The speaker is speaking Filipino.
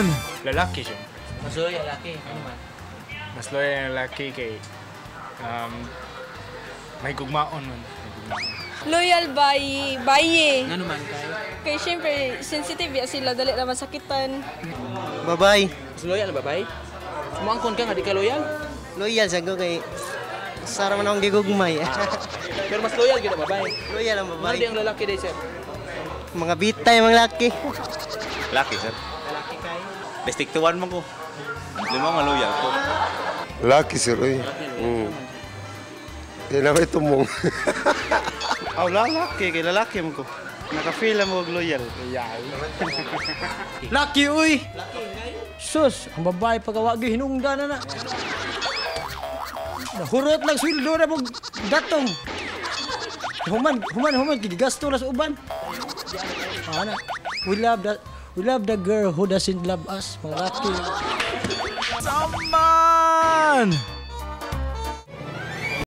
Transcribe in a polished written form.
man! Lalaki siya. Mas loyal lalaki. Ano man? Mas loyal ang lalaki kay may gugmaon man. Loyal bayi. Ano man kayo? Kay syempre sensitive ya sila dali ra masakitan. Babay. Mas loyal ang babae? Sumangkon ka nga, di ka loyal? Loyal sa ko kay sara man akong gigugmay. Pero mas loyal gina babae. Loyal ang Ano di babae. ang lalaki day, sir? Mga bitay mga laki. Laki, sir. Lalaki kayo? District 1 mo ko. Lima nga loyal ko. Laki sir, oy. Kaya na may tumong. Aw lalaki kay lalaki mo ko. Naka-feel mo loyal. Laki, uy! Sus, ang babae pagkawagi, hinungda na na. Nahurot lang swildo na mong datong. Human, gigasto na sa uban. Ana, we love the girl who doesn't love us, mga laki. Saman!